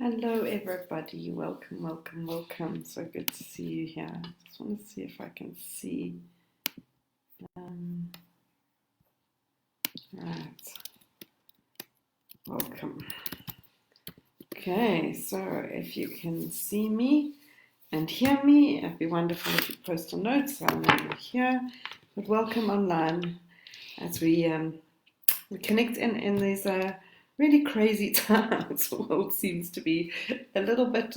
Hello, everybody. Welcome, welcome, welcome. So good to see you here. Just want to see if I can see. Right. Welcome. Okay, so if you can see me and hear me, it'd be wonderful if you post a note so I know you're here. But welcome online as we connect in these really crazy times. The world seems to be a little bit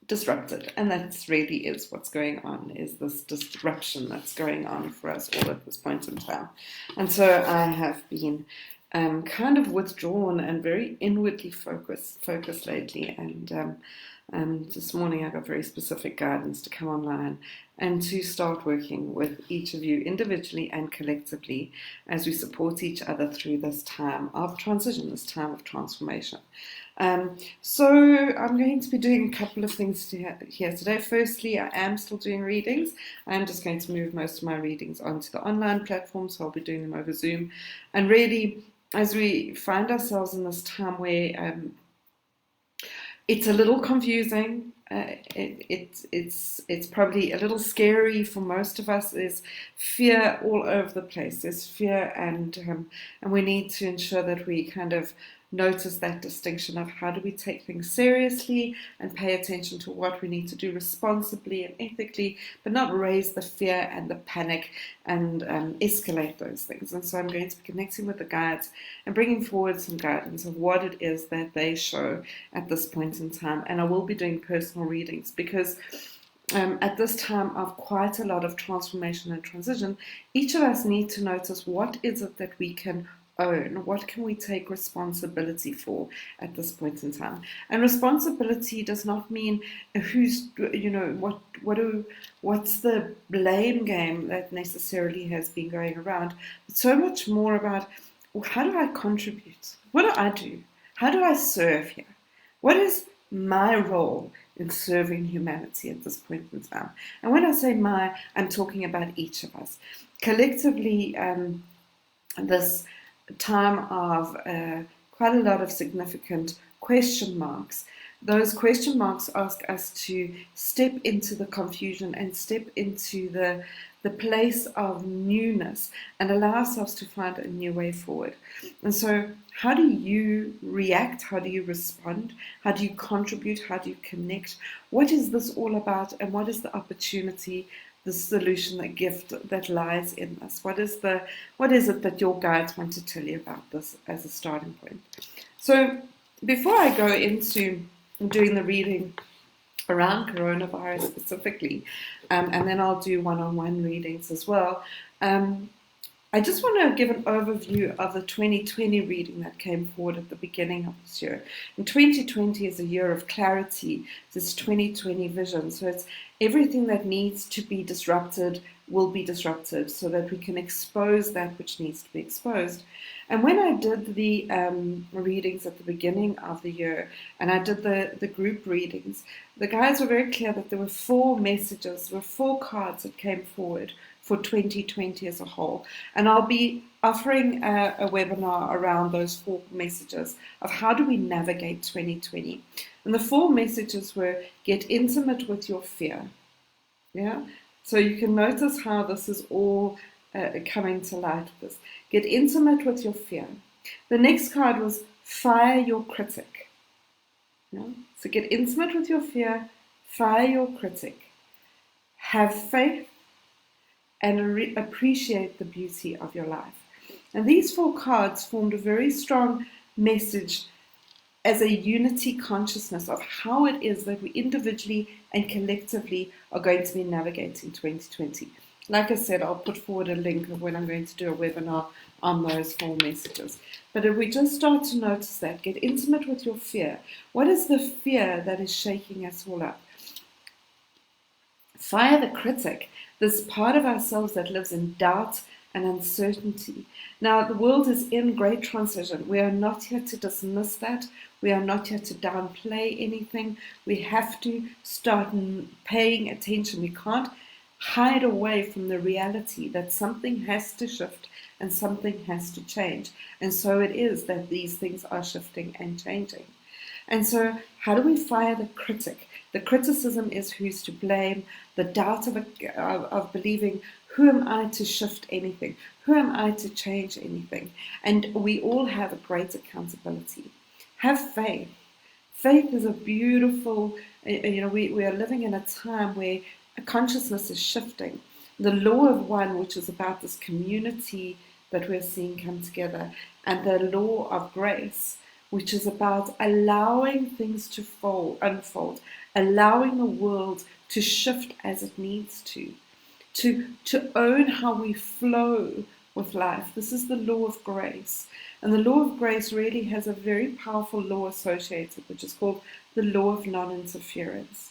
disrupted, and that really is what's going on, is this disruption that's going on for us all at this point in time. And so I have been kind of withdrawn and very inwardly focused lately, and this morning I got very specific guidance to come online and to start working with each of you individually and collectively as we support each other through this time of transition, this time of transformation. So I'm going to be doing a couple of things here today. Firstly, I am still doing readings. I'm just going to move most of my readings onto the online platform, so I'll be doing them over Zoom. And really, as we find ourselves in this time where it's a little confusing, it's probably a little scary for most of us. There's fear all over the place. There's fear, and we need to ensure that we kind of notice that distinction of how do we take things seriously and pay attention to what we need to do responsibly and ethically, but not raise the fear and the panic and escalate those things. And so I'm going to be connecting with the guides and bringing forward some guidance of what it is that they show at this point in time. And I will be doing personal readings because at this time of quite a lot of transformation and transition, each of us need to notice what is it that we can own, what can we take responsibility for at this point in time. And responsibility does not mean who's, what's the blame game that necessarily has been going around, but so much more about, well, how do I contribute? What do I do? How do I serve here? What is my role in serving humanity at this point in time? And when I say my, I'm talking about each of us. Collectively, this time of quite a lot of significant question marks. Those question marks ask us to step into the confusion and step into the place of newness and allow ourselves to find a new way forward. And so how do you react? How do you respond? How do you contribute? How do you connect? What is this all about, and what is the opportunity, the solution, the gift that lies in this? What is it that your guides want to tell you about this as a starting point? So before I go into doing the reading around coronavirus specifically, and then I'll do one-on-one readings as well, I just want to give an overview of the 2020 reading that came forward at the beginning of this year. And 2020 is a year of clarity. This 2020 vision. So it's everything that needs to be disrupted will be disrupted so that we can expose that which needs to be exposed. And when I did the readings at the beginning of the year, and I did the group readings, the guys were very clear that there were 4 messages, there were 4 cards that came forward for 2020 as a whole. And I'll be offering a webinar around those 4 messages of how do we navigate 2020. And the 4 messages were: get intimate with your fear. Yeah. So you can notice how this is all coming to light with this. Get intimate with your fear. The next card was fire your critic. Yeah? So get intimate with your fear, fire your critic, have faith, and appreciate the beauty of your life. And these 4 cards formed a very strong message as a unity consciousness of how it is that we individually and collectively are going to be navigating 2020. Like I said, I'll put forward a link of when I'm going to do a webinar on those 4 messages. But if we just start to notice that, get intimate with your fear. What is the fear that is shaking us all up? Fire the critic, this part of ourselves that lives in doubt and uncertainty. Now, the world is in great transition. We are not here to dismiss that. We are not here to downplay anything. We have to start paying attention. We can't hide away from the reality that something has to shift and something has to change. And so it is that these things are shifting and changing. And so how do we fire the critic? The criticism is who's to blame, the doubt of believing, who am I to shift anything? Who am I to change anything? And we all have a great accountability. Have faith. Faith is a beautiful, we are living in a time where consciousness is shifting. The law of one, which is about this community that we're seeing come together, and the law of grace, which is about allowing things to unfold, allowing the world to shift as it needs to own how we flow with life. This is the law of grace. And the law of grace really has a very powerful law associated, which is called the law of non-interference.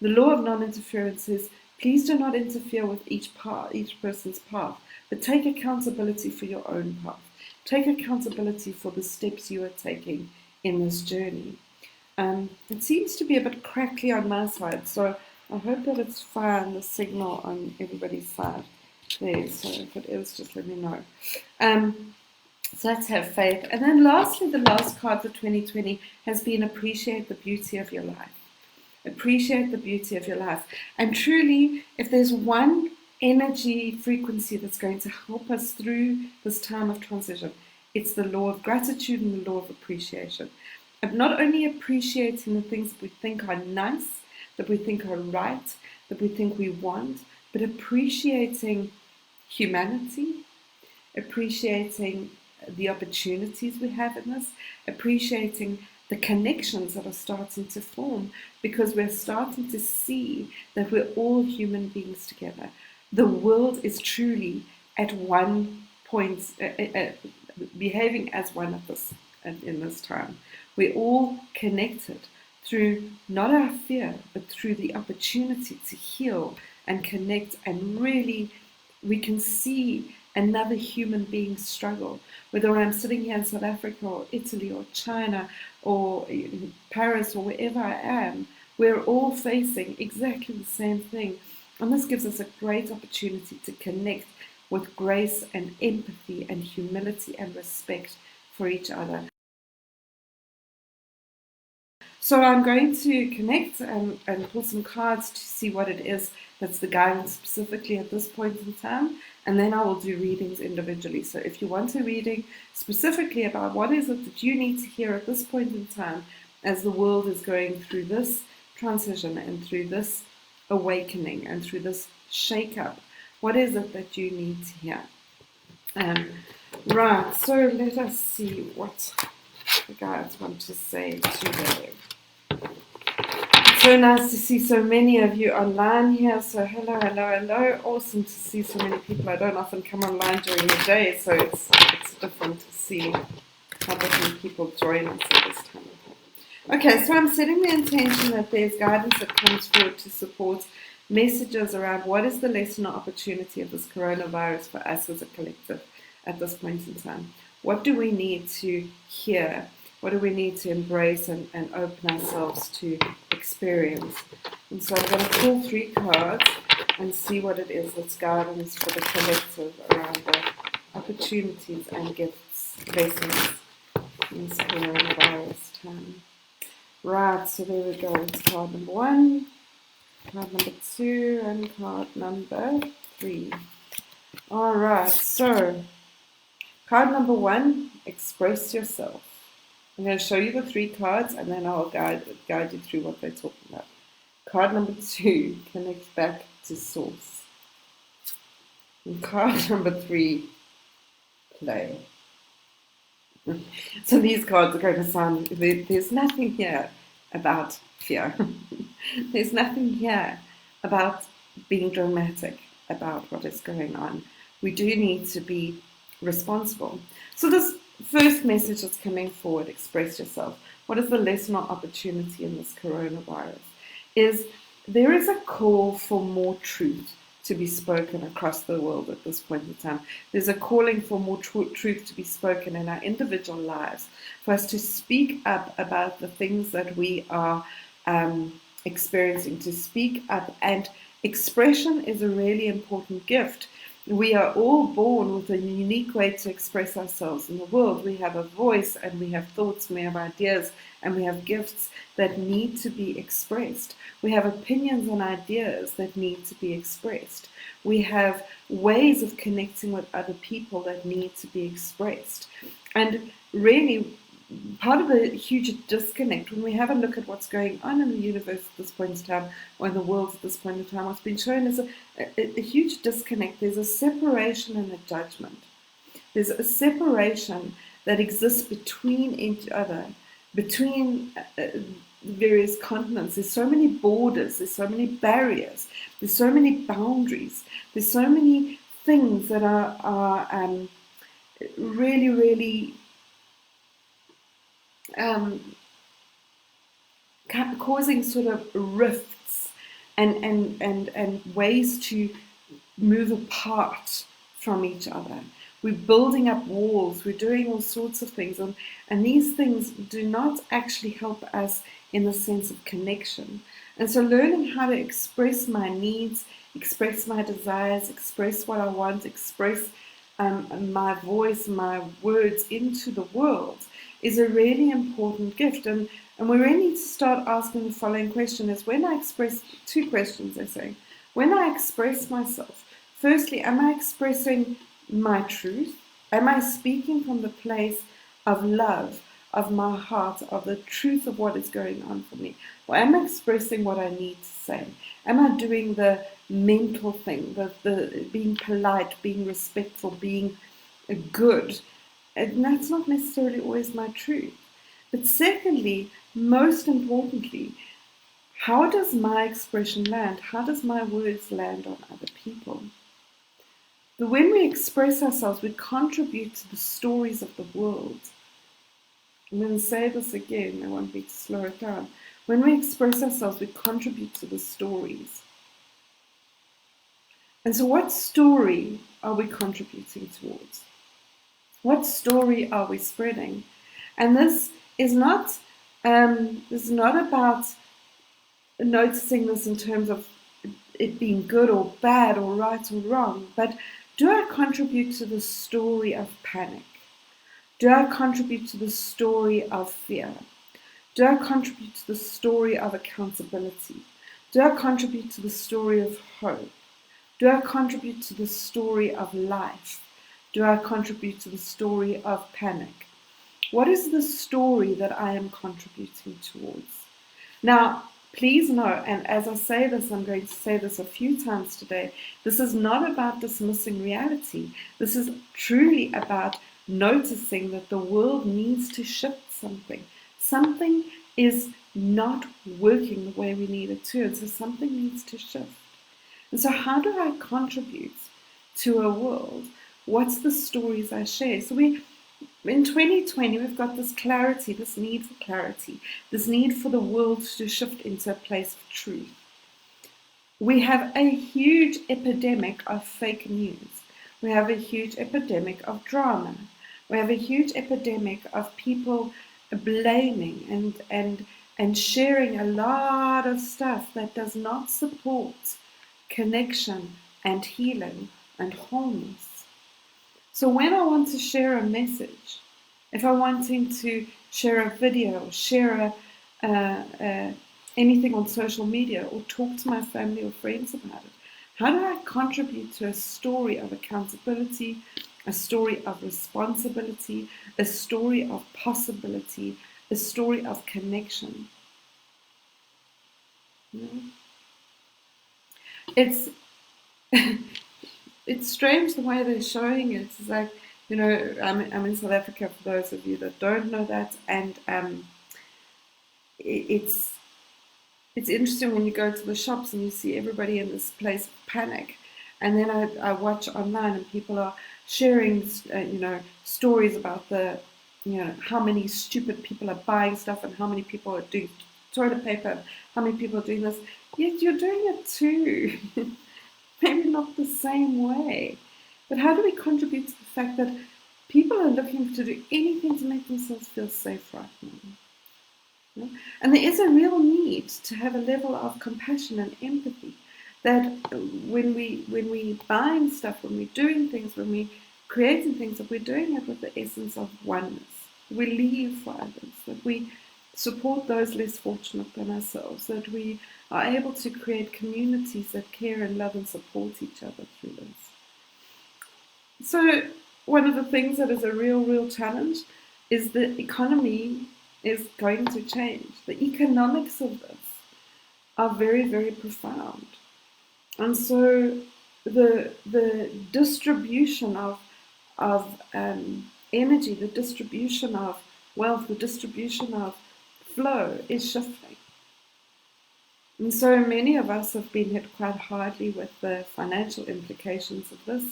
The law of non-interference is, please do not interfere with each person's path, but take accountability for your own path. Take accountability for the steps you are taking in this journey. It seems to be a bit crackly on my side, so I hope that it's fine, the signal on everybody's side there. So if it is, just let me know. So let's have faith. And then lastly, the last card for 2020 has been appreciate the beauty of your life. Appreciate the beauty of your life. And truly, if there's one energy frequency that's going to help us through this time of transition, it's the law of gratitude and the law of appreciation. Of not only appreciating the things that we think are nice, that we think are right, that we think we want, but appreciating humanity, appreciating the opportunities we have in this, appreciating the connections that are starting to form, because we're starting to see that we're all human beings together. The world is truly at one point, behaving as one of us in this time. We're all connected through not our fear, but through the opportunity to heal and connect, and really we can see another human being struggle. Whether I'm sitting here in South Africa or Italy or China or Paris or wherever I am, we're all facing exactly the same thing. And this gives us a great opportunity to connect with grace and empathy and humility and respect for each other. So I'm going to connect and pull some cards to see what it is that's the guidance specifically at this point in time, and then I will do readings individually. So if you want a reading specifically about what is it that you need to hear at this point in time as the world is going through this transition and through this awakening and through this shake-up, what is it that you need to hear? Right, so let us see what the guides want to say today. So nice to see so many of you online here. So hello, hello, hello. Awesome to see so many people. I don't often come online during the day, so it's different to see how different people join us at this time. Okay, so I'm setting the intention that there's guidance that comes forward to support messages around what is the lesson or opportunity of this coronavirus for us as a collective at this point in time. What do we need to hear? What do we need to embrace and open ourselves to experience? And so I'm going to pull 3 cards and see what it is that's guidance for the collective around the opportunities and gifts, blessings in this coronavirus time. Right, so there we go. It's card number 1, card number 2, and card number 3. All right, so card number 1, express yourself. I'm going to show you the 3 cards and then I'll guide you through what they're talking about. Card number 2, connect back to source. And card number 3, play. So these cards are going to sound, there's nothing here about fear. There's nothing here about being dramatic about what is going on. We do need to be responsible. So this first message that's coming forward, express yourself. What is the lesson or opportunity in this coronavirus? Is there is a call for more truth to be spoken across the world at this point in time. There's a calling for more truth to be spoken in our individual lives, for us to speak up about the things that we are experiencing, to speak up. And expression is a really important gift. We are all born with a unique way to express ourselves in the world. We have a voice, and we have thoughts, and we have ideas, and we have gifts that need to be expressed. We have opinions and ideas that need to be expressed. We have ways of connecting with other people that need to be expressed. And really, part of the huge disconnect, when we have a look at what's going on in the universe at this point in time, or in the world at this point in time, what's been shown is a huge disconnect. There's a separation and a judgment. There's a separation that exists between each other, between various continents. There's so many borders, there's so many barriers, there's so many boundaries, there's so many things that are really, really causing sort of rifts and ways to move apart from each other. We're building up walls, we're doing all sorts of things, and these things do not actually help us in the sense of connection. And so learning how to express my needs, express my desires, express what I want, express my voice, my words into the world is a really important gift. And we really need to start asking the following question is, when I express, two questions they're saying, when I express myself, firstly, am I expressing my truth? Am I speaking from the place of love, of my heart, of the truth of what is going on for me? Or am I expressing what I need to say? Am I doing the mental thing, the being polite, being respectful, being good? And that's not necessarily always my truth. But secondly, most importantly, how does my expression land? How does my words land on other people? But when we express ourselves, we contribute to the stories of the world. I'm going to say this again, I want me to slow it down. When we express ourselves, we contribute to the stories. And so what story are we contributing towards? What story are we spreading? And this is not about noticing this in terms of it being good or bad or right or wrong, but do I contribute to the story of panic? Do I contribute to the story of fear? Do I contribute to the story of accountability? Do I contribute to the story of hope? Do I contribute to the story of life? Do I contribute to the story of panic? What is the story that I am contributing towards? Now, please know, and as I say this, I'm going to say this a few times today, this is not about dismissing reality. This is truly about noticing that the world needs to shift something. Something is not working the way we need it to, and so something needs to shift. And so how do I contribute to a world? What's the stories I share? So in 2020, we've got this clarity, this need for clarity, this need for the world to shift into a place of truth. We have a huge epidemic of fake news. We have a huge epidemic of drama. We have a huge epidemic of people blaming and sharing a lot of stuff that does not support connection and healing and wholeness. So when I want to share a message, if I'm wanting to share a video, share anything on social media, or talk to my family or friends about it, how do I contribute to a story of accountability, a story of responsibility, a story of possibility, a story of connection? It's it's strange the way they're showing it. It's like, I'm in South Africa, for those of you that don't know that, and it's interesting when you go to the shops and you see everybody in this place of panic, and then I watch online and people are sharing stories about how many stupid people are buying stuff and how many people are doing toilet paper and how many people are doing this. Yet you're doing it too. Maybe not the same way. But how do we contribute to the fact that people are looking to do anything to make themselves feel safe right now? And there is a real need to have a level of compassion and empathy. that when we buying stuff, when we're doing things, when we're creating things, that we're doing it with the essence of oneness. We leave for others, that we support those less fortunate than ourselves, that we are able to create communities that care and love and support each other through this. So one of the things that is a real challenge is the economy is going to change. The economics of this are very profound. And so the distribution of energy, the distribution of wealth, the distribution of flow is shifting. And so many of us have been hit quite hardly with the financial implications of this,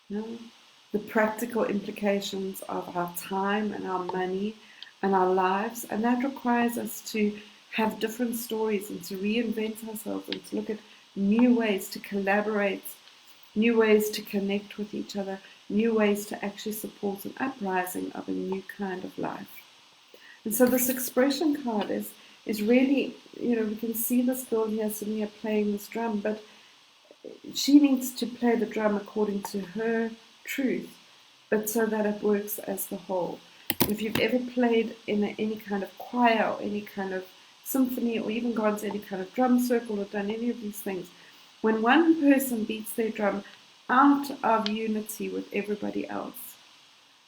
the practical implications of our time and our money and our lives, and that requires us to have different stories and to reinvent ourselves and to look at new ways to collaborate, new ways to connect with each other, new ways to actually support an uprising of a new kind of life. And so this expression card is really, we can see this girl here sitting here playing this drum, but she needs to play the drum according to her truth, but so that it works as the whole. If you've ever played in any kind of choir or any kind of symphony or even gone to any kind of drum circle or done any of these things, when one person beats their drum out of unity with everybody else,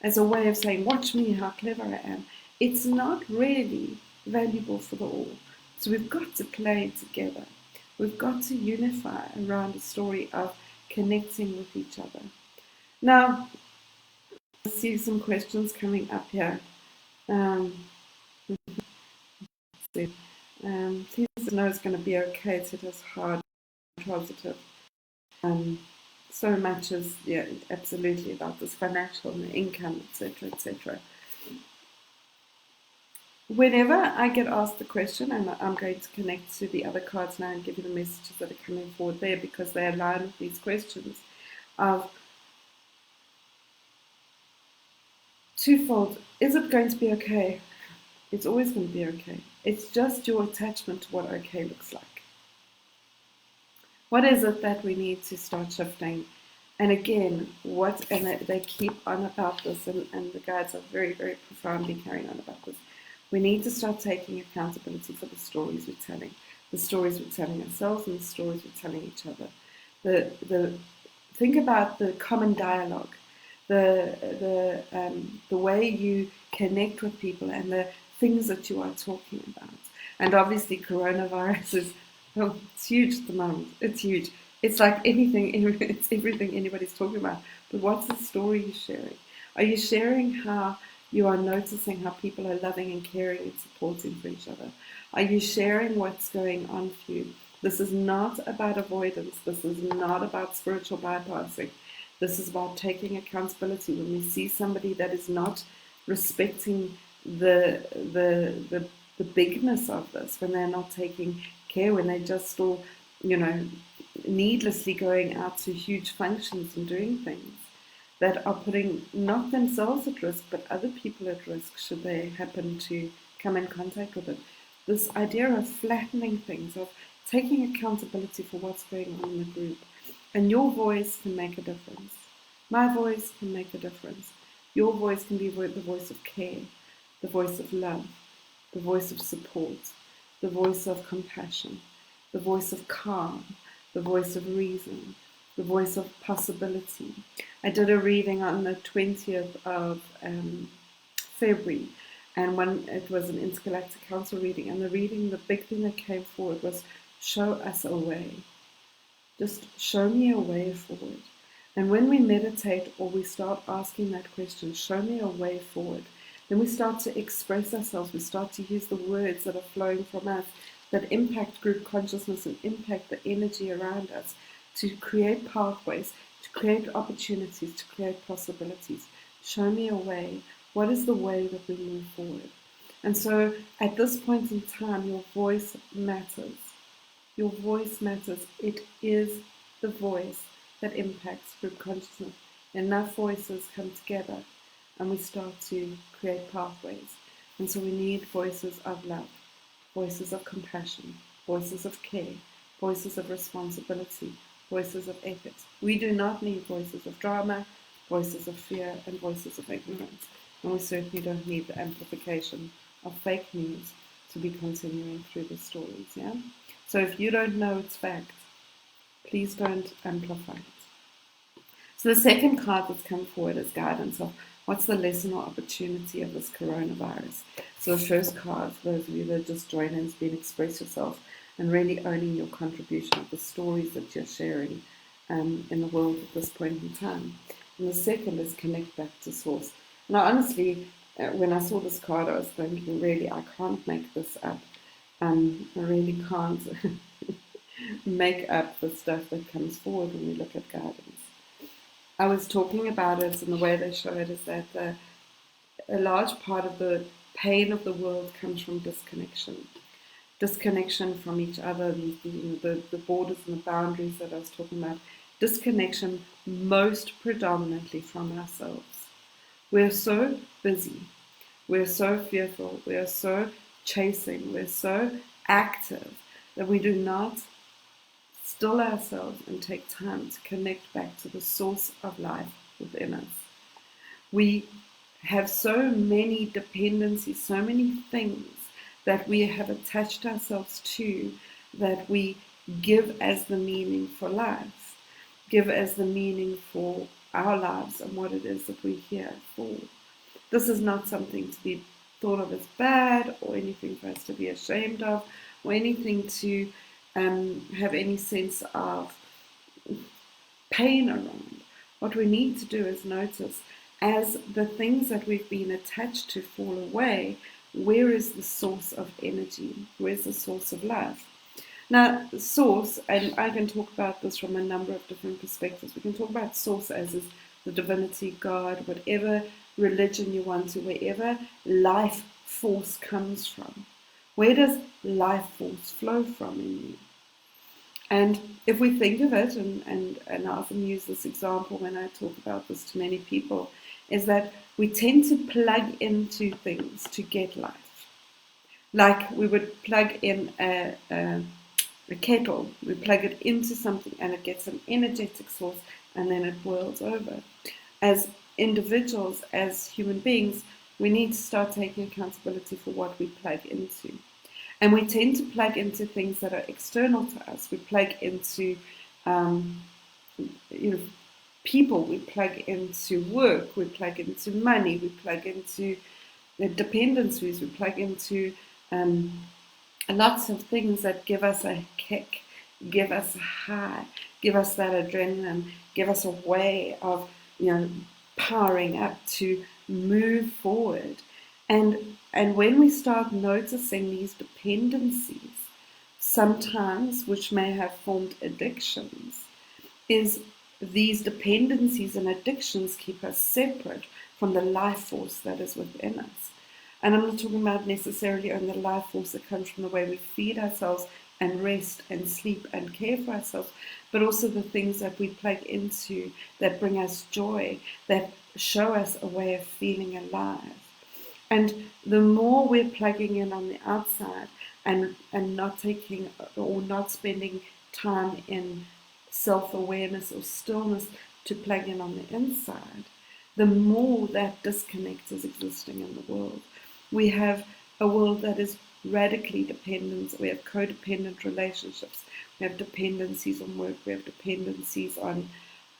as a way of saying, watch me, how clever I am, it's not really valuable for the all. So we've got to play together. We've got to unify around a story of connecting with each other. Now, I see some questions coming up here. Please know it's going to be okay. It is hard, positive. So much as, absolutely about this financial and income, etc., etc. Whenever I get asked the question, and I'm going to connect to the other cards now and give you the messages that are coming forward there because they align with these questions of twofold. Is it going to be okay? It's always going to be okay. It's just your attachment to what okay looks like. What is it that we need to start shifting? And again, and they keep on about this, and the guides are very profoundly carrying on about this. We need to start taking accountability for the stories we're telling ourselves and the stories we're telling each other. Think about the common dialogue, the way you connect with people and the things that you are talking about. And obviously, coronavirus is it's huge at the moment. It's huge. It's like anything. It's everything anybody's talking about. But what's the story you're sharing? Are you sharing how you are noticing how people are loving and caring and supporting for each other? Are you sharing what's going on for you? This is not about avoidance. This is not about spiritual bypassing. This is about taking accountability. When we see somebody that is not respecting the bigness of this, when they're not taking care, when they're just all, needlessly going out to huge functions and doing things that are putting not themselves at risk, but other people at risk should they happen to come in contact with it. This idea of flattening things, of taking accountability for what's going on in the group. And your voice can make a difference. My voice can make a difference. Your voice can be the voice of care, the voice of love, the voice of support, the voice of compassion, the voice of calm, the voice of reason, the voice of possibility. I did a reading on the 20th of February, and when it was an Intergalactic Council reading, and the big thing that came forward was show us a way. Just show me a way forward. And when we meditate or we start asking that question, show me a way forward, then we start to express ourselves. We start to use the words that are flowing from us that impact group consciousness and impact the energy around us to create pathways, to create opportunities, to create possibilities. Show me a way. What is the way that we move forward? And so at this point in time, your voice matters. Your voice matters. It is the voice that impacts group consciousness. Enough voices come together and we start to create pathways. And so we need voices of love, voices of compassion, voices of care, voices of responsibility, voices of ethics. We do not need voices of drama, voices of fear, and voices of ignorance. And we certainly don't need the amplification of fake news to be continuing through the stories. Yeah. So if you don't know it's fact, please don't amplify it. So the second card that's come forward is guidance of what's the lesson or opportunity of this coronavirus. So the first card, for those of you that just joined in, has been express yourself and really owning your contribution of the stories that you're sharing in the world at this point in time. And the second is connect back to source. Now, honestly, when I saw this card, I was thinking, really, I can't make this up. I really can't make up the stuff that comes forward when we look at guidance. I was talking about it, and the way they show it is that a large part of the pain of the world comes from disconnection. Disconnection from each other, the borders and the boundaries that I was talking about. Disconnection most predominantly from ourselves. We're so busy, we're so fearful, we're so chasing, we're so active that we do not still ourselves and take time to connect back to the source of life within us. We have so many dependencies, so many things that we have attached ourselves to, that we give as the meaning for life, give as the meaning for our lives and what it is that we're here for. This is not something to be thought of as bad or anything for us to be ashamed of or anything to have any sense of pain around. What we need to do is notice, as the things that we've been attached to fall away, where is the source of energy? Where's the source of life? Now, source, and I can talk about this from a number of different perspectives. We can talk about source as is the divinity, God, whatever religion you want to, wherever life force comes from. Where does life force flow from in you? And if we think of it, and I often use this example when I talk about this to many people, is that we tend to plug into things to get life. Like we would plug in a kettle, we plug it into something and it gets an energetic source and then it boils over. As individuals, as human beings, we need to start taking accountability for what we plug into. And we tend to plug into things that are external to us. We plug into people, we plug into work, we plug into money, we plug into dependencies, we plug into lots of things that give us a kick, give us a high, give us that adrenaline, give us a way of powering up to move forward. And when we start noticing these dependencies, sometimes which may have formed addictions, is these dependencies and addictions keep us separate from the life force that is within us. And I'm not talking about necessarily only the life force that comes from the way we feed ourselves and rest and sleep and care for ourselves, but also the things that we plug into that bring us joy, that show us a way of feeling alive. And the more we're plugging in on the outside and not taking or not spending time in self-awareness or stillness to plug in on the inside, the more that disconnect is existing in the world. We have a world that is radically dependent. We have codependent relationships. We have dependencies on work. We have dependencies on,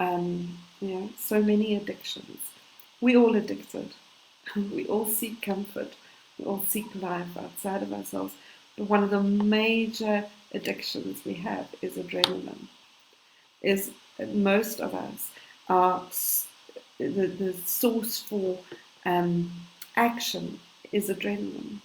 so many addictions. We're all addicted. We all seek comfort. We all seek life outside of ourselves. But one of the major addictions we have is adrenaline. Is most of us are the source for action is adrenaline.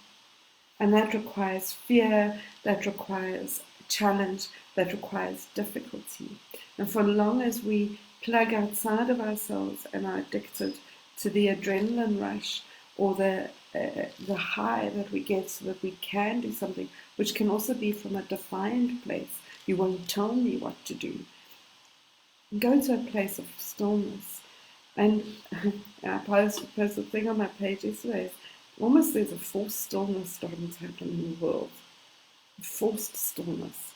And that requires fear, that requires challenge, that requires difficulty. And for as long as we plug outside of ourselves and are addicted to the adrenaline rush or the high that we get so that we can do something, which can also be from a defined place. You won't tell me what to do. Go to a place of stillness. And I posted a thing on my page yesterday. Almost there's a forced stillness starting to happen in the world. Forced stillness.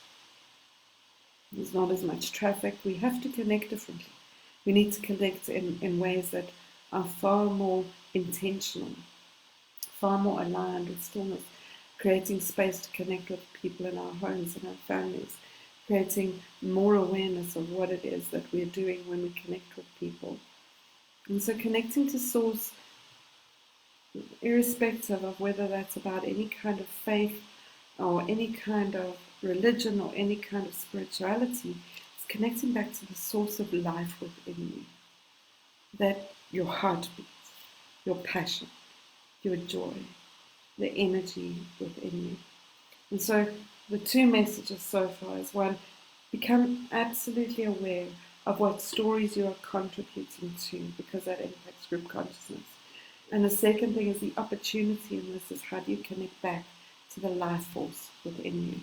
There's not as much traffic. We have to connect differently. We need to connect in ways that are far more intentional, far more aligned with stillness, creating space to connect with people in our homes and our families, creating more awareness of what it is that we're doing when we connect with people. And so connecting to Source, irrespective of whether that's about any kind of faith or any kind of religion or any kind of spirituality, it's connecting back to the source of life within you. That your heartbeat, your passion, your joy, the energy within you. And so the two messages so far is one, become absolutely aware of what stories you are contributing to, because that impacts group consciousness. And the second thing is the opportunity in this is how do you connect back to the life force within you.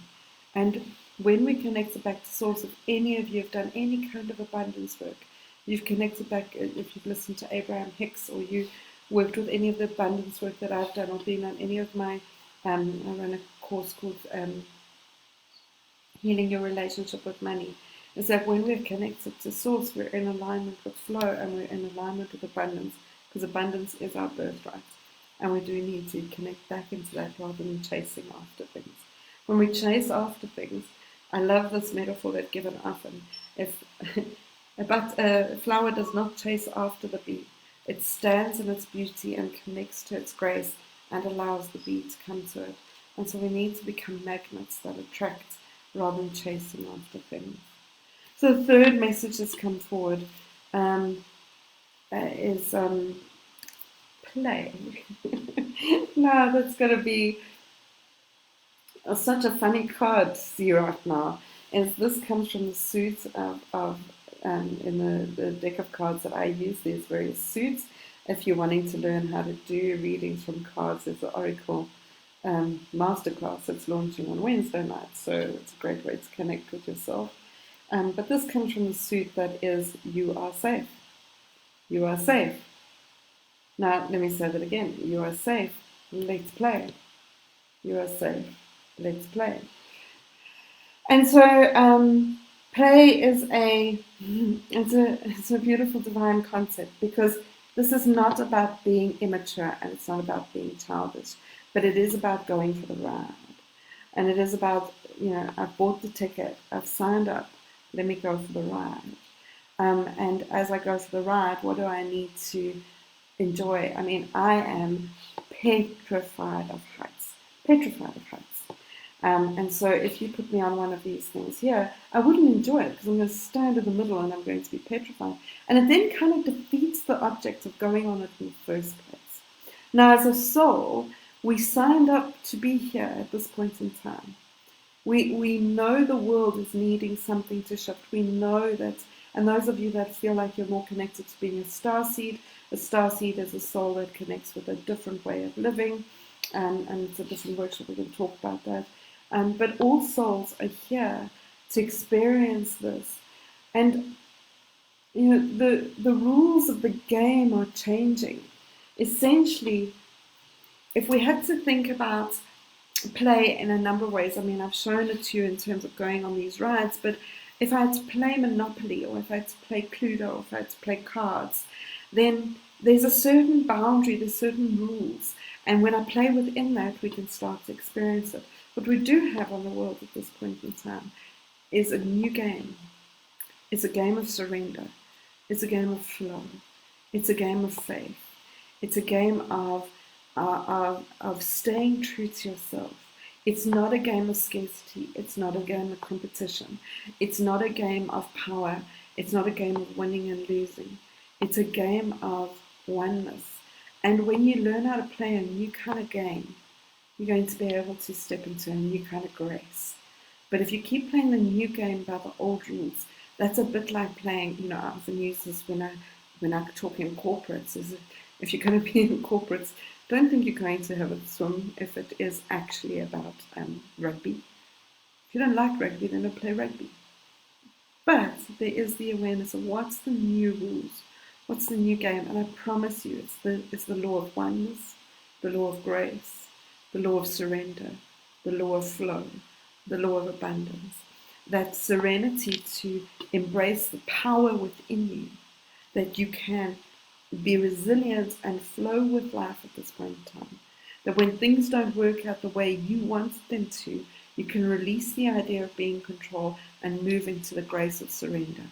And when we connect back to source, if any of you have done any kind of abundance work, you've connected back, if you've listened to Abraham Hicks, or you worked with any of the abundance work that I've done, or been on any of my, I run a course called Healing Your Relationship with Money, is that when we're connected to source, we're in alignment with flow and we're in alignment with abundance, because abundance is our birthright. And we do need to connect back into that rather than chasing after things. When we chase after things, I love this metaphor that's given often. If a flower does not chase after the bee, it stands in its beauty and connects to its grace and allows the bee to come to it. And so we need to become magnets that attract rather than chasing after things. So the third message that's come forward is play. Now that's going to be such a funny card to see right now. As this comes from the suit of in the deck of cards that I use, there's various suits. If you're wanting to learn how to do readings from cards, there's the Oracle MasterClass that's launching on Wednesday night, so it's a great way to connect with yourself. But this comes from the suit that is, you are safe. You are safe. Now, let me say that again. You are safe. Let's play. You are safe. Let's play. And so play is it's a beautiful divine concept, because this is not about being immature and it's not about being childish, but it is about going for the ride. And it is about, I've bought the ticket, I've signed up, let me go for the ride. And as I go for the ride, what do I need to enjoy? I mean, I am petrified of heights. Petrified of heights. And so if you put me on one of these things here, I wouldn't enjoy it, because I'm going to stand in the middle and I'm going to be petrified. And it then kind of defeats the object of going on it in the first place. Now, as a soul, we signed up to be here at this point in time. We know the world is needing something to shift. We know that, and those of you that feel like you're more connected to being a starseed is a soul that connects with a different way of living, and it's a different workshop, we're going to talk about that. But all souls are here to experience this. And the rules of the game are changing. Essentially, if we had to think about play in a number of ways, I mean, I've shown it to you in terms of going on these rides, but if I had to play Monopoly, or if I had to play Cluedo, or if I had to play cards, then there's a certain boundary, there's certain rules. And when I play within that, we can start to experience it. What we do have on the world at this point in time is a new game. It's a game of surrender. It's a game of flow. It's a game of faith. It's a game of staying true to yourself. It's not a game of scarcity. It's not a game of competition. It's not a game of power. It's not a game of winning and losing. It's a game of oneness. And when you learn how to play a new kind of game, you're going to be able to step into a new kind of grace. But if you keep playing the new game by the old rules, that's a bit like playing, I often use this when I talk in corporates, is if you're going to be in corporates, don't think you're going to have a swim if it is actually about rugby. If you don't like rugby, then don't play rugby. But there is the awareness of what's the new rules, what's the new game, and I promise you, it's the law of oneness, the law of grace, the law of surrender, the law of flow, the law of abundance. that serenity to embrace the power within you, that you can be resilient and flow with life at this point in time. That when things don't work out the way you want them to, you can release the idea of being in control and move into the grace of surrender.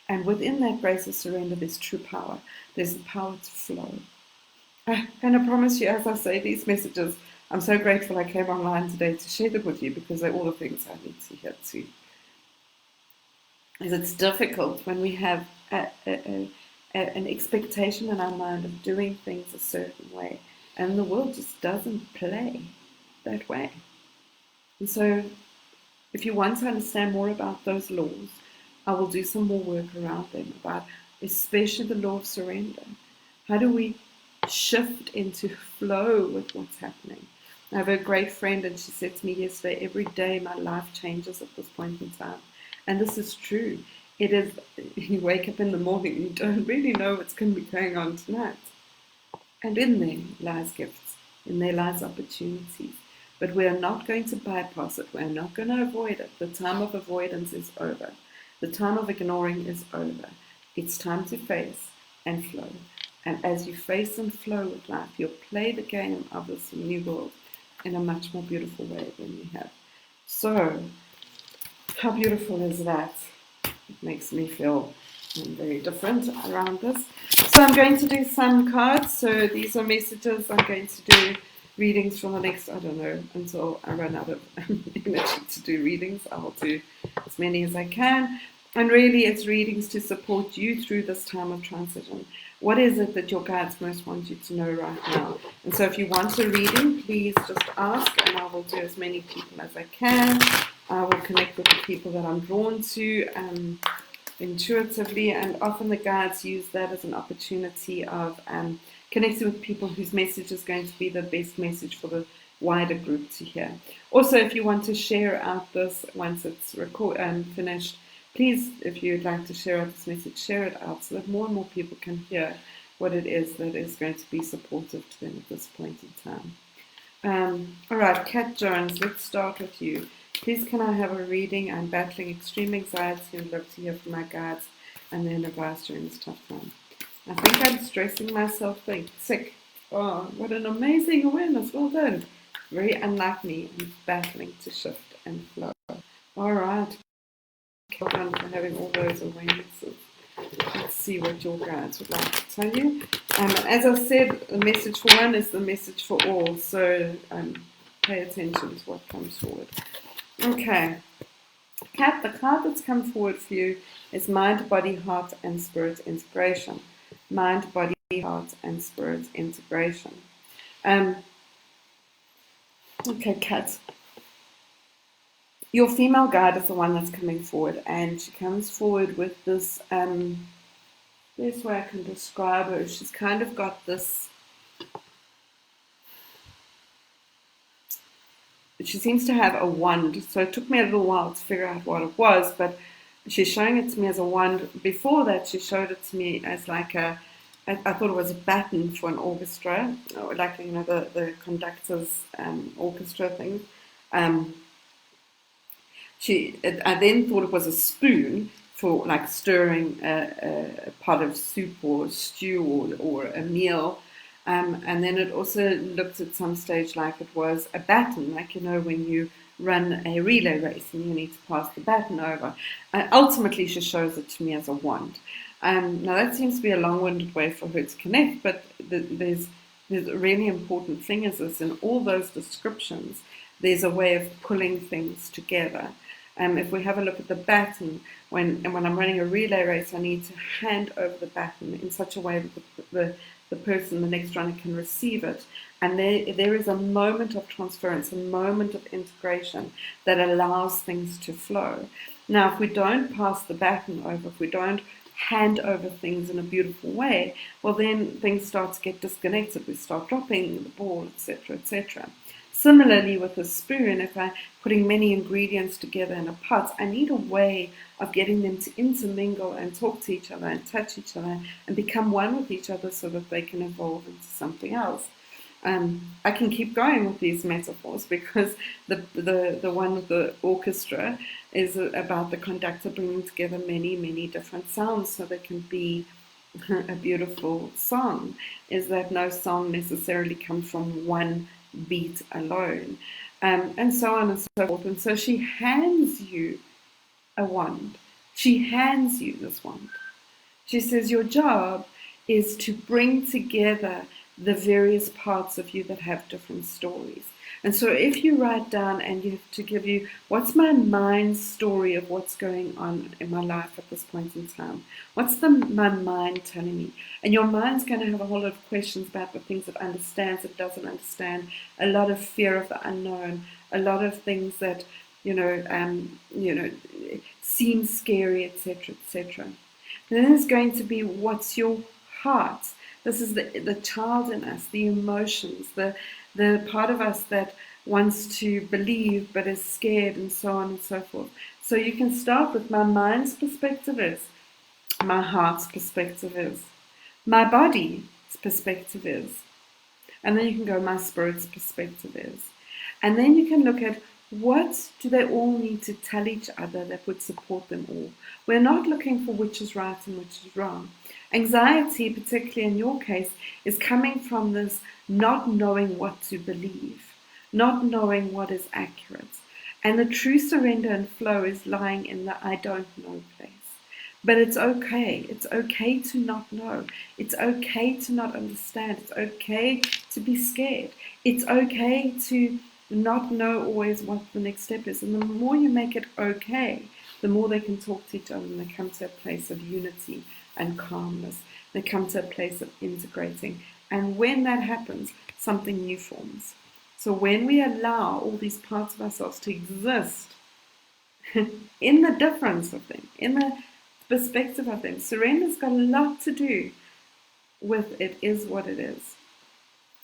And within that grace of surrender, there's true power. There's the power to flow. And I promise you, as I say these messages, I'm so grateful I came online today to share them with you, because they're all the things I need to hear too. Because it's difficult when we have an expectation in our mind of doing things a certain way, and the world just doesn't play that way. And so if you want to understand more about those laws, I will do some more work around them, about especially the law of surrender. How do we shift into flow with what's happening? I have a great friend, and she said to me yesterday, every day my life changes at this point in time. And this is true. It is, you wake up in the morning, you don't really know what's going to be going on tonight. And in there lies gifts, in there lies opportunities. But we are not going to bypass it. We are not going to avoid it. The time of avoidance is over. The time of ignoring is over. It's time to face and flow. And as you face and flow with life, you'll play the game of this new world in a much more beautiful way than you have. So, how beautiful is that? It makes me feel very different around this. So I'm going to do some cards. So these are messages. I'm going to do readings for the next, I don't know, until I run out of energy to do readings. I will do as many as I can. And really, it's readings to support you through this time of transition. What is it that your guides most want you to know right now? And so if you want a reading, please just ask, and I will do as many people as I can. I will connect with the people that I'm drawn to intuitively, and often the guides use that as an opportunity of connecting with people whose message is going to be the best message for the wider group to hear. Also, if you want to share out this once it's finished, please, if you'd like to share out this message, share it out so that more and more people can hear what it is that is going to be supportive to them at this point in time. All right, Kat Jones, let's start with you. Please, can I have a reading? I'm battling extreme anxiety and love to hear from my guides and their advice during this tough time. I think I'm stressing myself sick. Oh, what an amazing awareness. Well done. Very unlike me. I'm battling to shift and flow. All right. Well done for having all those awarenesses. Let's see what your guides would like to tell you. As I said, the message for one is the message for all. So pay attention to what comes forward. Okay. Kat, the card that's come forward for you is mind, body, heart, and spirit integration. Mind, body, heart, and spirit integration. Okay, Kat. Your female guide is the one that's coming forward, and she comes forward with this, best way I can describe her, she's kind of got this, she seems to have a wand, so it took me a little while to figure out what it was, but she's showing it to me as a wand. Before that, she showed it to me as like I thought it was a baton for an orchestra, or like, you know, the conductor's orchestra thing. I then thought it was a spoon for like stirring a pot of soup or stew or a meal. And then it also looked at some stage like it was a baton, like, you know, when you run a relay race and you need to pass the baton over. Ultimately, she shows it to me as a wand. Now, that seems to be a long-winded way for her to connect, but there's a really important thing is this, in all those descriptions, there's a way of pulling things together. If we have a look at the baton, when I'm running a relay race, I need to hand over the baton in such a way that the person, the next runner, can receive it. And there is a moment of transference, a moment of integration that allows things to flow. Now, if we don't pass the baton over, if we don't hand over things in a beautiful way, well, then things start to get disconnected. We start dropping the ball, etc., etc. Similarly, with a spoon, if I'm putting many ingredients together in a pot, I need a way of getting them to intermingle and talk to each other and touch each other and become one with each other so that they can evolve into something else. I can keep going with these metaphors because the one with the orchestra is about the conductor bringing together many, many different sounds so there can be a beautiful song. Is that no song necessarily comes from one beat alone, and so on and so forth. And so she hands you a wand. She hands you this wand. She says, your job is to bring together the various parts of you that have different stories. And so if you write down and you have to give you, what's my mind story of what's going on in my life at this point in time? What's my mind telling me? And your mind's going to have a whole lot of questions about the things it understands, it doesn't understand, a lot of fear of the unknown, a lot of things that, seem scary, etc., etc. Then there's going to be what's your heart. This is the child in us, the emotions, the part of us that wants to believe but is scared, and so on and so forth. So you can start with my mind's perspective is, my heart's perspective is, my body's perspective is, and then you can go my spirit's perspective is. And then you can look at what do they all need to tell each other that would support them all. We're not looking for which is right and which is wrong. Anxiety, particularly in your case, is coming from this not knowing what to believe, not knowing what is accurate. And the true surrender and flow is lying in the I don't know place. But it's okay. It's okay to not know. It's okay to not understand. It's okay to be scared. It's okay to not know always what the next step is. And the more you make it okay, the more they can talk to each other and they come to a place of unity and calmness. They come to a place of integrating. And when that happens, something new forms. So when we allow all these parts of ourselves to exist in the difference of them, in the perspective of them, surrender's got a lot to do with it is what it is,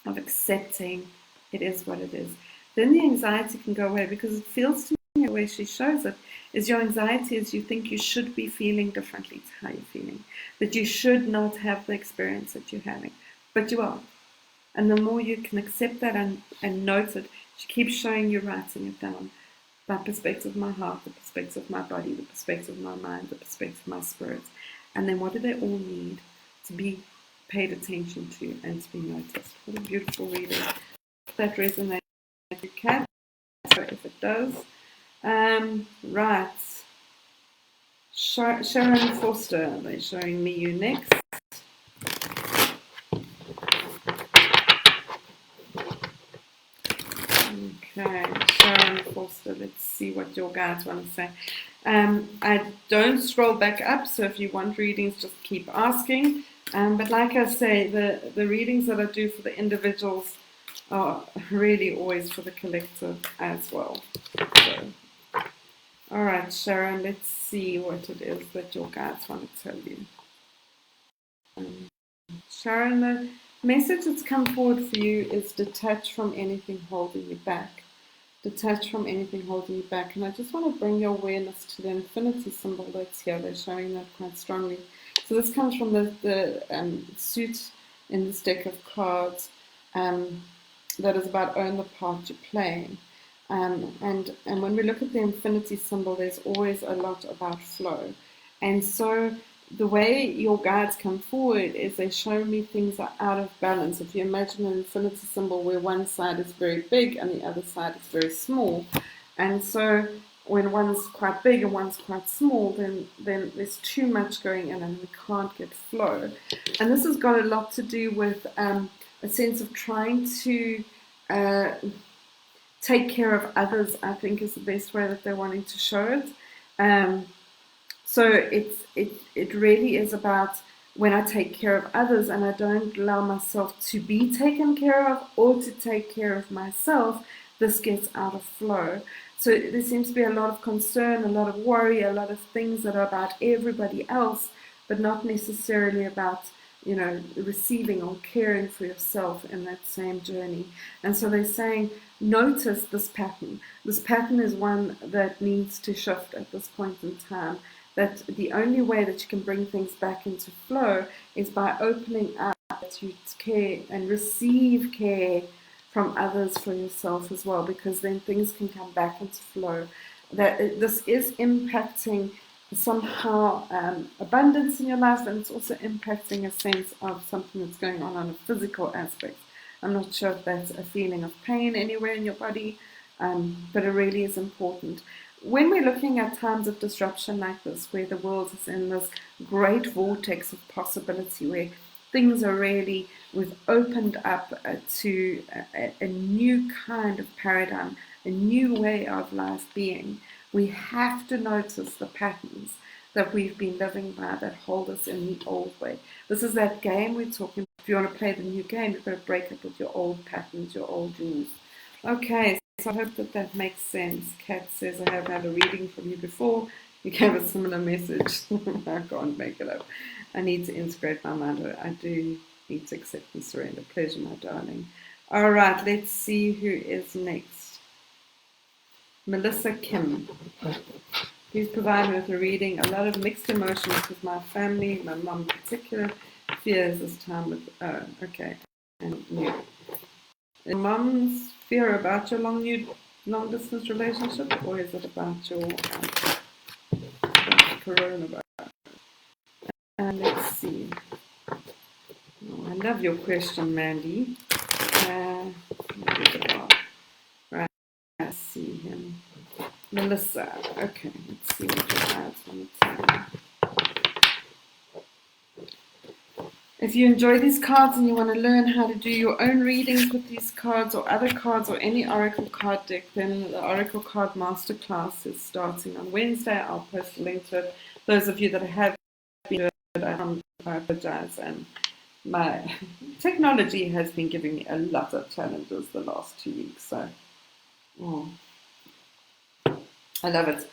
of accepting it is what it is. Then the anxiety can go away, because it feels to me the way she shows it is your anxiety is you think you should be feeling differently to how you're feeling, that you should not have the experience that you're having, but you are. And the more you can accept that and note it, she keeps showing you writing it down. My perspective of my heart, the perspective of my body, the perspective of my mind, the perspective of my spirit. And then what do they all need to be paid attention to and to be noticed? What a beautiful reading. If that resonates, you can. So if it does, right. Sharon Foster, they're showing me you next. Okay, Sharon Foster, let's see what your guys want to say. I don't scroll back up, so if you want readings, just keep asking. But like I say, the readings that I do for the individuals are really always for the collective as well. So, all right, Sharon, let's see what it is that your guides want to tell you. Sharon, the message that's come forward for you is detach from anything holding you back. Detach from anything holding you back. And I just want to bring your awareness to the infinity symbol that's here. They're showing that quite strongly. So this comes from the suit in this deck of cards that is about own the part you're playing. And when we look at the infinity symbol, there's always a lot about flow. And so the way your guides come forward is they show me things are out of balance. If you imagine an infinity symbol where one side is very big and the other side is very small, and so when one's quite big and one's quite small, then there's too much going in and we can't get flow. And this has got a lot to do with a sense of trying to take care of others, I think is the best way that they're wanting to show it. So it really is about when I take care of others and I don't allow myself to be taken care of or to take care of myself, this gets out of flow. So there seems to be a lot of concern, a lot of worry, a lot of things that are about everybody else, but not necessarily about, receiving or caring for yourself in that same journey. And so they're saying, notice this pattern. This pattern is one that needs to shift at this point in time. That the only way that you can bring things back into flow is by opening up to care and receive care from others for yourself as well, because then things can come back into flow. That this is impacting somehow abundance in your life, and it's also impacting a sense of something that's going on a physical aspect. I'm not sure if that's a feeling of pain anywhere in your body, but it really is important. When we're looking at times of disruption like this, where the world is in this great vortex of possibility, where things are really, we've opened up to a new kind of paradigm, a new way of life being, we have to notice the patterns that we've been living by that hold us in the old way. This is that game we're talking about. If you want to play the new game, you've got to break up with your old patterns, your old rules. Okay, so I hope that makes sense. Kat says, I have had a reading from you before. You gave a similar message. I can't make it up. I need to integrate my mind. I do need to accept and surrender. Pleasure, my darling. All right, let's see who is next. Melissa Kim. Please provide me with a reading. A lot of mixed emotions with my family, my mum in particular. Fears this time with, okay. And new. Mum's fear about your long distance relationship, or is it about your coronavirus? And let's see. Oh, I love your question, Mandy. Right, let's see him. Melissa. Okay, let's see what your guys want to tell me. If you enjoy these cards and you want to learn how to do your own readings with these cards or other cards or any Oracle card deck, then the Oracle Card Masterclass is starting on Wednesday. I'll post a link to it. Those of you that have been I apologize. And my technology has been giving me a lot of challenges the last 2 weeks. So, I love it.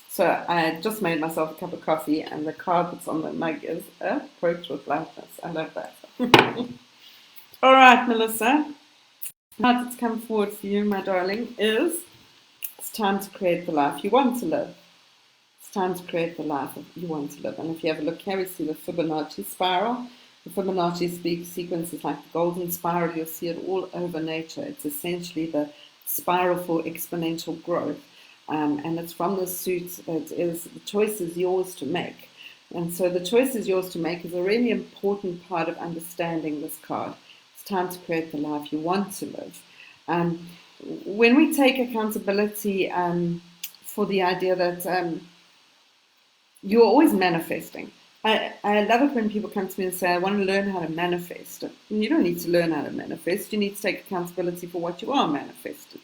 So I just made myself a cup of coffee, and the card that's on the mug is approach with lightness. I love that. All right, Melissa. Now that's come forward for you, my darling, is it's time to create the life you want to live. It's time to create the life you want to live. And if you have a look here, we see the Fibonacci spiral. The Fibonacci sequence is like the golden spiral. You'll see it all over nature. It's essentially the spiral for exponential growth. And it's from the suit that is the choice is yours to make. And so the choice is yours to make is a really important part of understanding this card. It's time to create the life you want to live. When we take accountability for the idea that you're always manifesting. I love it when people come to me and say, I want to learn how to manifest. You don't need to learn how to manifest. You need to take accountability for what you are manifesting.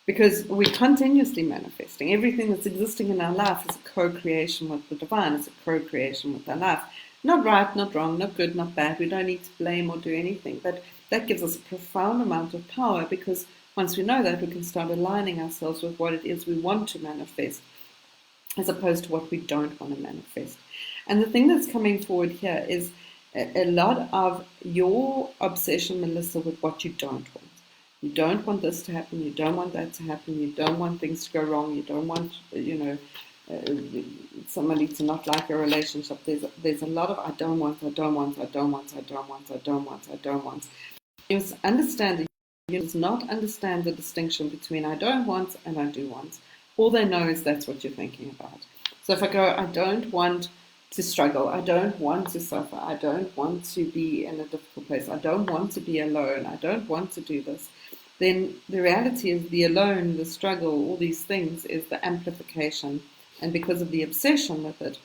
Because we're continuously manifesting. Everything that's existing in our life is a co-creation with the divine. It's a co-creation with our life. Not right, not wrong, not good, not bad. We don't need to blame or do anything. But that gives us a profound amount of power, because once we know that, we can start aligning ourselves with what it is we want to manifest, as opposed to what we don't want to manifest. And the thing that's coming forward here is a lot of your obsession, Melissa, with what you don't want. You don't want this to happen. You don't want that to happen. You don't want things to go wrong. You don't want, somebody to not like a relationship. There's a lot of I don't want. You must understand that you does not understand the distinction between I don't want and I do want. All they know is that's what you're thinking about. So if I go, I don't want to struggle, I don't want to suffer, I don't want to be in a difficult place, I don't want to be alone, I don't want to do this, then the reality is the alone, the struggle, all these things is the amplification. And because of the obsession with it,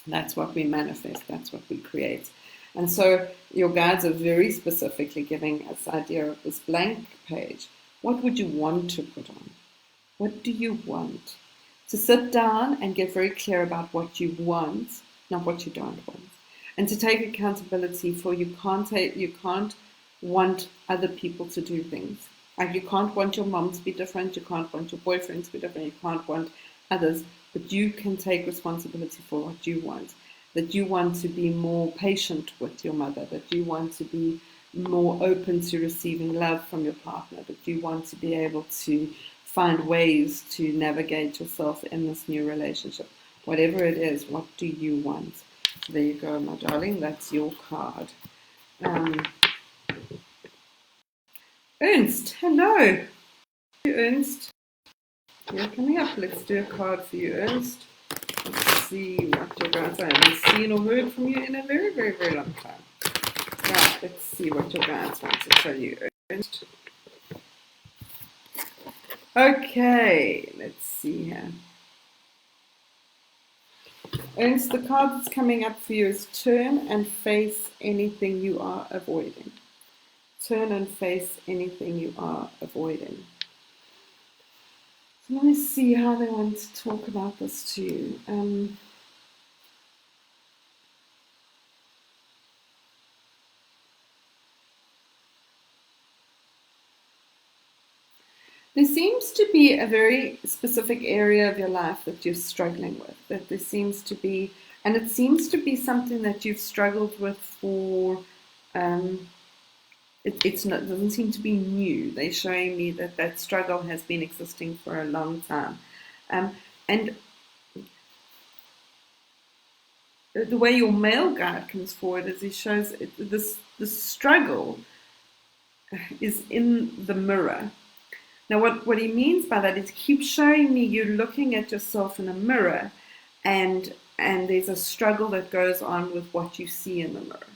that's what we manifest, that's what we create. And so your guides are very specifically giving us the idea of this blank page. What would you want to put on? What do you want? To sit down and get very clear about what you want, not what you don't want. And to take accountability for you can't want other people to do things. Like you can't want your mom to be different, you can't want your boyfriend to be different, you can't want others, but you can take responsibility for what you want. That you want to be more patient with your mother, that you want to be more open to receiving love from your partner, that you want to be able to find ways to navigate yourself in this new relationship. Whatever it is, what do you want? So there you go, my darling, that's your card. Ernst, hello. Ernst, you're coming up. Let's do a card for you, Ernst. Let's see what your guides are. I haven't seen or heard from you in a very, very, very long time. Right, let's see what your guides want to tell you, Ernst. Okay, let's see here. Ernst, the card that's coming up for you is turn and face anything you are avoiding. Turn and face anything you are avoiding. So let me see how they want to talk about this to you. There seems to be a very specific area of your life that you're struggling with, that there seems to be, and it seems to be something that you've struggled with for, it doesn't seem to be new. They're showing me that that struggle has been existing for a long time. And the way your male guide comes forward is he shows this struggle is in the mirror. Now, what he means by that is he keeps showing me you're looking at yourself in a mirror, and there's a struggle that goes on with what you see in the mirror.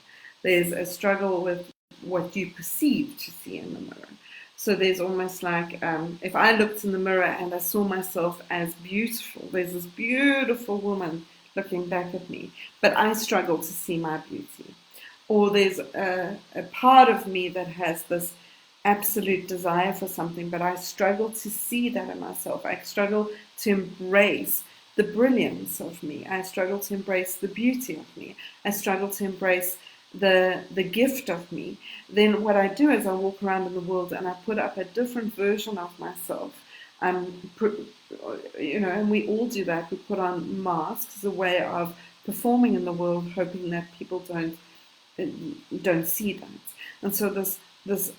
There's a struggle with what you perceive to see in the mirror. So there's almost like if I looked in the mirror and I saw myself as beautiful, there's this beautiful woman looking back at me, but I struggle to see my beauty. Or there's a part of me that has this absolute desire for something, but I struggle to see that in myself. I struggle to embrace the brilliance of me. I struggle to embrace the beauty of me. I struggle to embrace the gift of me. Then what I do is I walk around in the world and I put up a different version of myself. And we all do that. We put on masks as a way of performing in the world, hoping that people don't see that. And so this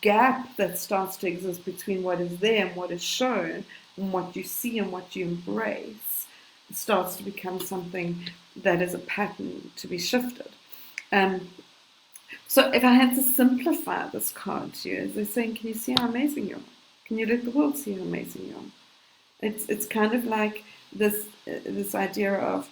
gap that starts to exist between what is there and what is shown, and what you see and what you embrace, starts to become something that is a pattern to be shifted. So if I had to simplify this card to you, they're saying, can you see how amazing you are? Can you let the world see how amazing you are? It's kind of like this idea of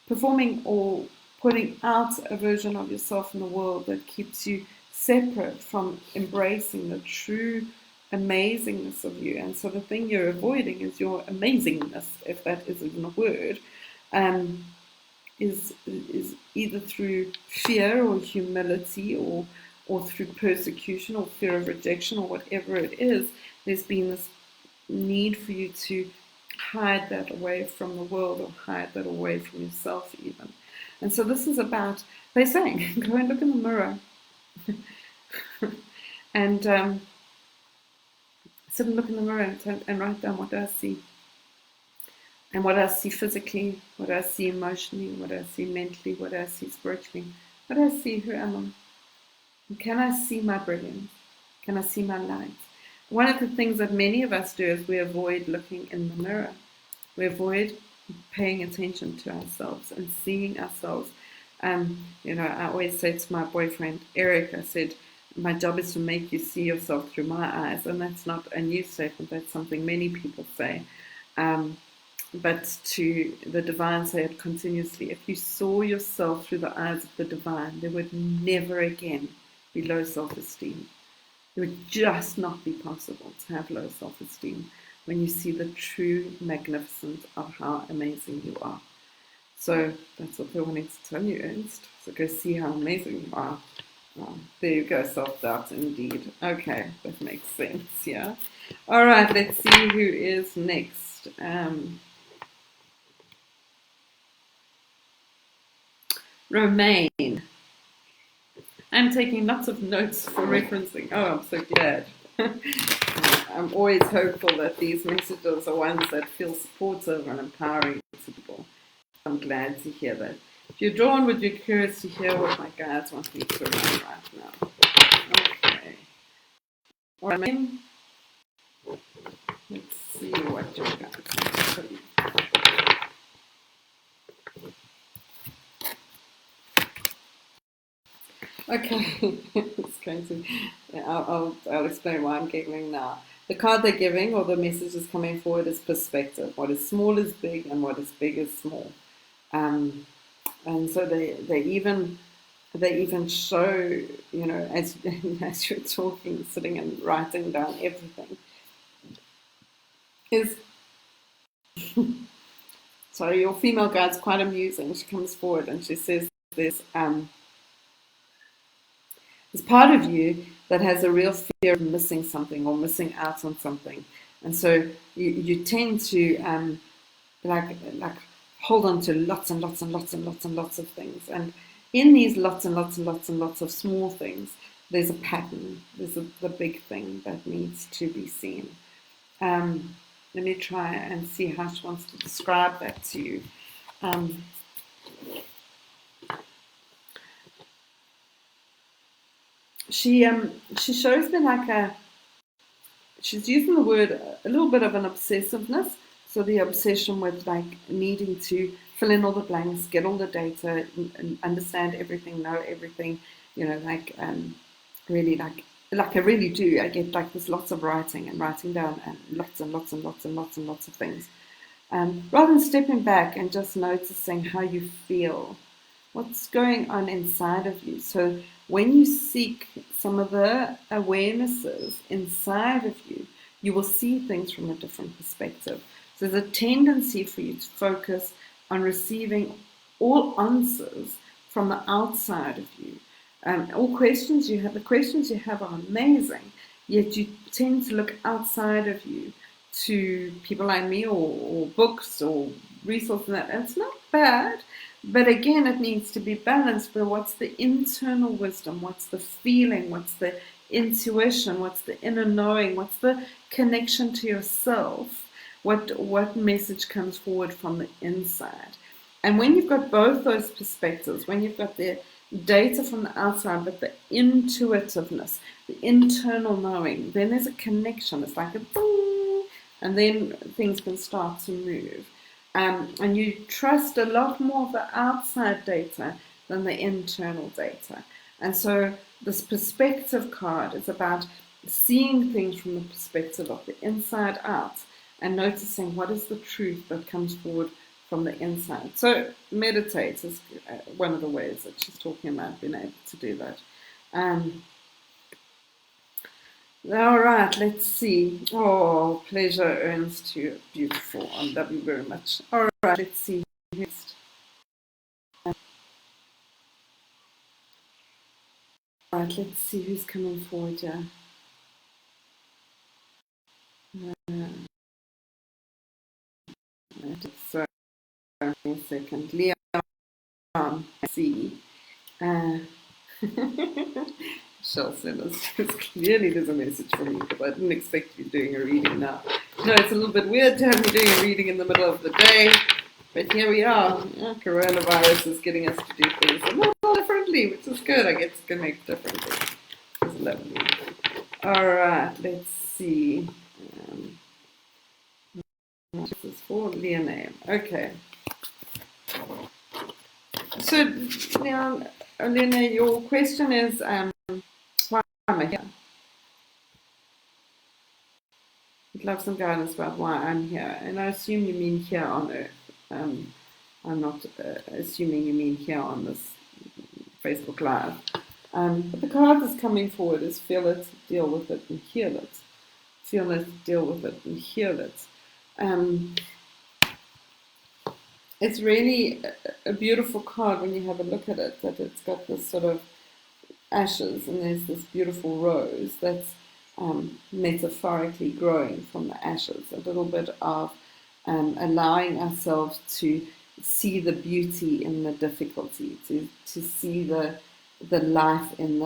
performing or putting out a version of yourself in the world that keeps you separate from embracing the true amazingness of you. And so the thing you're avoiding is your amazingness, if that is even a word, is either through fear or humility or through persecution or fear of rejection or whatever it is. There's been this need for you to hide that away from the world or hide that away from yourself even. And so this is about, they're saying, go and look in the mirror and sit and look in the mirror and write down, what do I see? And what do I see physically? What do I see emotionally? What do I see mentally? What do I see spiritually? What do I see? Who am I? And can I see my brilliance? Can I see my light? One of the things that many of us do is we avoid looking in the mirror. We avoid paying attention to ourselves and seeing ourselves. I always say to my boyfriend, Eric, I said, my job is to make you see yourself through my eyes. And that's not a new statement. That's something many people say. But to the divine say it continuously. If you saw yourself through the eyes of the divine, there would never again be low self-esteem. It would just not be possible to have low self-esteem when you see the true magnificence of how amazing you are. So that's what they're wanting to tell you, Ernst. So go see how amazing you are. Oh, there you go, self-doubt indeed. Okay, that makes sense, yeah. All right, let's see who is next. Romaine. I'm taking lots of notes for referencing. Oh, I'm so glad. I'm always hopeful that these messages are ones that feel supportive and empowering to people. I'm glad to hear that. If you're drawn, would you be curious to hear what my guides want me to write right now? Okay. All right. Let's see what your guides want to tell you. Okay, it's going to. I'll explain why I'm giggling now. The card they're giving, or the message is coming forward, is perspective. What is small is big, and what is big is small. Um, and so they even show, as as you're talking, sitting and writing down everything. Is So your female guide's quite amusing. She comes forward and she says there's part of you that has a real fear of missing something or missing out on something, and so you tend to like hold on to lots and lots and lots and lots and lots of things, and in these lots and lots and lots and lots of small things, there's a pattern. There's the big thing that needs to be seen. Um, Let me try and see how she wants to describe that to you. Um, she shows me she's using the word a little bit of an obsessiveness. So the obsession with like needing to fill in all the blanks, get all the data, and understand everything, know everything, really like I really do. I get like this lots of writing and writing down and lots and lots and lots and lots and lots of things. Rather than stepping back and just noticing how you feel, what's going on inside of you. So when you seek some of the awarenesses inside of you, you will see things from a different perspective. So there's a tendency for you to focus on receiving all answers from the outside of you. All questions you have, the questions you have are amazing, yet you tend to look outside of you to people like me or books or resources, and it's not bad, but again, it needs to be balanced. But what's the internal wisdom? What's the feeling? What's the intuition? What's the inner knowing? What's the connection to yourself? What message comes forward from the inside? And when you've got both those perspectives, when you've got the data from the outside, but the intuitiveness, the internal knowing, then there's a connection. It's like a boom, and then things can start to move. And you trust a lot more of the outside data than the internal data. And so this perspective card is about seeing things from the perspective of the inside out and noticing what is the truth that comes forward from the inside. So meditate is one of the ways that she's talking about being able to do that. All right, let's see. Oh, pleasure earns to beautiful. I love you very much. All right, let's see next. All right, let's see who's coming forward here. So, a second. Leon, see. Michelle said clearly there's a message for me because I didn't expect you doing a reading now. No, it's a little bit weird to have me doing a reading in the middle of the day, but here we are. Coronavirus is getting us to do things a little differently, which is good. I get to connect differently. It's lovely. All right, let's see. This is for Leoname. Okay. So, now, Lena, your question is, why am I here? I'd love some guidance about why I'm here. And I assume you mean here on Earth. I'm not assuming you mean here on this Facebook Live. But the card that's coming forward is feel it, deal with it, and heal it. Feel it, deal with it, and heal it. It's really a beautiful card when you have a look at it, that it's got this sort of ashes and there's this beautiful rose that's metaphorically growing from the ashes. A little bit of allowing ourselves to see the beauty in the difficulty, to see the life in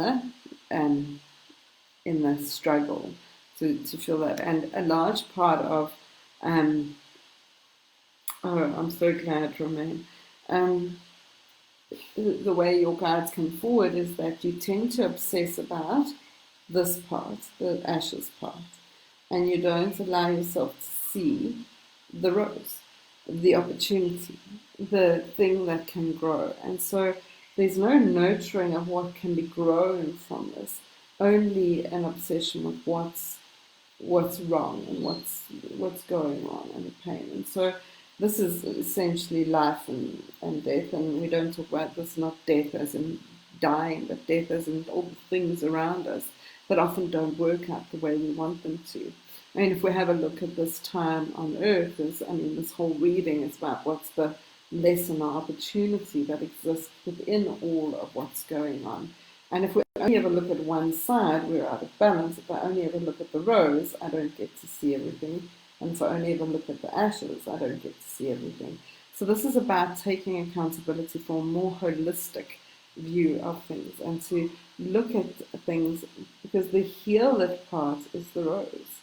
the struggle, to feel that. And a large part of I'm so glad, Romain. The way your guides come forward is that you tend to obsess about this part, the ashes part, and you don't allow yourself to see the rose, the opportunity, the thing that can grow. And so there's no nurturing of what can be grown from this, only an obsession with what's wrong and what's going on and the pain. And so this is essentially life and death, and we don't talk about this, not death as in dying, but death as in all the things around us that often don't work out the way we want them to. I mean, if we have a look at this time on earth, this whole reading is about what's the lesson or opportunity that exists within all of what's going on. And if we only ever look at one side, we're out of balance. If I only ever look at the rose, I don't get to see everything. And if I only ever look at the ashes, I don't get to see everything. So this is about taking accountability for a more holistic view of things and to look at things, because the heal it part is the rose.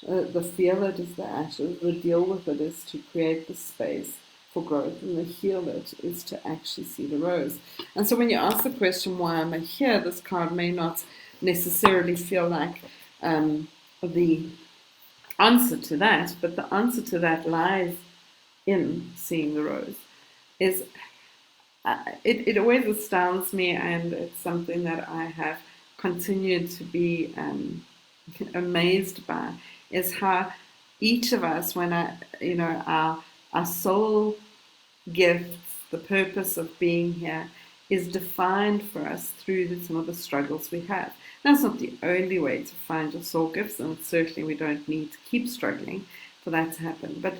The feel it is the ashes. The deal with it is to create the space for growth, and the heal it is to actually see the rose. And so when you ask the question, why am I here, this card may not necessarily feel like the answer to that, but the answer to that lies in seeing the rose. It always astounds me, and it's something that I have continued to be amazed by, is how each of us, when our soul gifts, the purpose of being here, is defined for us through some of the struggles we have. That's not the only way to find your soul gifts, and certainly we don't need to keep struggling for that to happen. But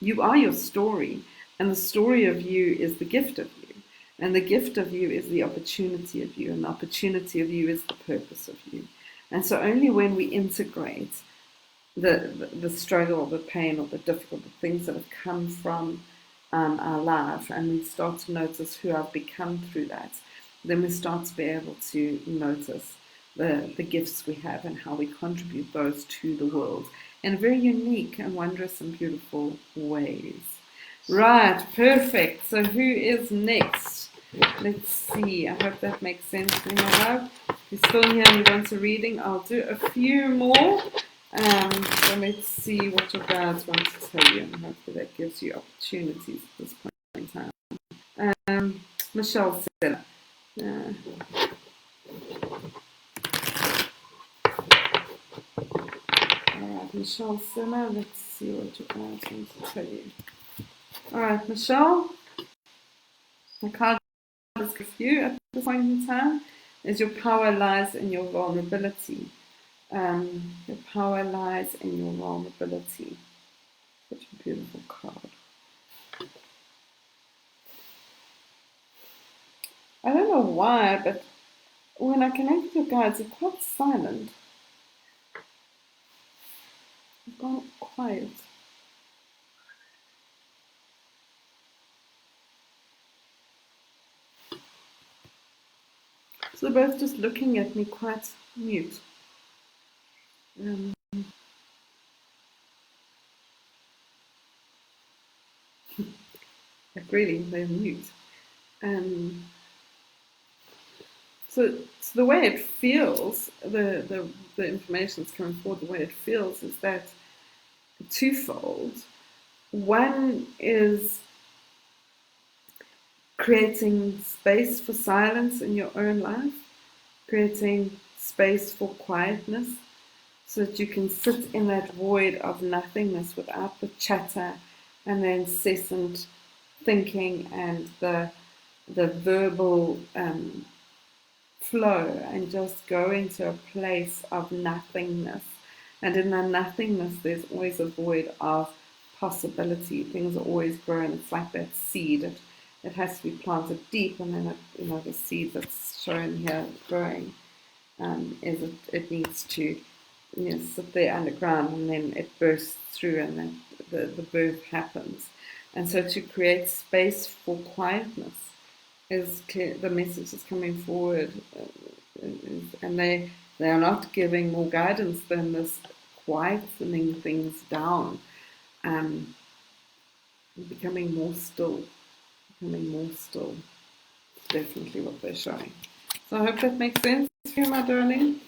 you are your story, and the story of you is the gift of you, and the gift of you is the opportunity of you, and the opportunity of you is the purpose of you. And so only when we integrate the struggle, the pain, or the difficult things that have come from our life, and we start to notice who I've become through that, then we start to be able to notice the gifts we have and how we contribute those to the world in very unique and wondrous and beautiful ways. Right, perfect. So who is next? Let's see. I hope that makes sense to you. If you're still here and you want a reading, I'll do a few more. So let's see what your guides want to tell you, and hopefully that gives you opportunities at this point in time. Michelle Silla. Alright, Michelle Silla, let's see what your guides want to tell you. Alright, Michelle, the card is for you at this point in time is your power lies in your vulnerability. Your power lies in your vulnerability. Such a beautiful card. I don't know why, but when I connect with your guides, it's quite silent. It's gone quiet. So they're both just looking at me quite mute. Like really, they're mute. So the way it feels, the information that's coming forward, the way it feels is that twofold. One is creating space for silence in your own life, creating space for quietness, so that you can sit in that void of nothingness without the chatter and the incessant thinking and the verbal flow, and just go into a place of nothingness. And in that nothingness, there's always a void of possibility. Things are always growing. It's like that seed. It has to be planted deep, and then the seed that's shown here growing it needs to sit there underground, and then it bursts through, and then the birth happens. And so to create space for quietness is clear. The message is coming forward, and they are not giving more guidance than this quietening things down, becoming more still. Definitely what they're showing. So I hope that makes sense to you, my darling.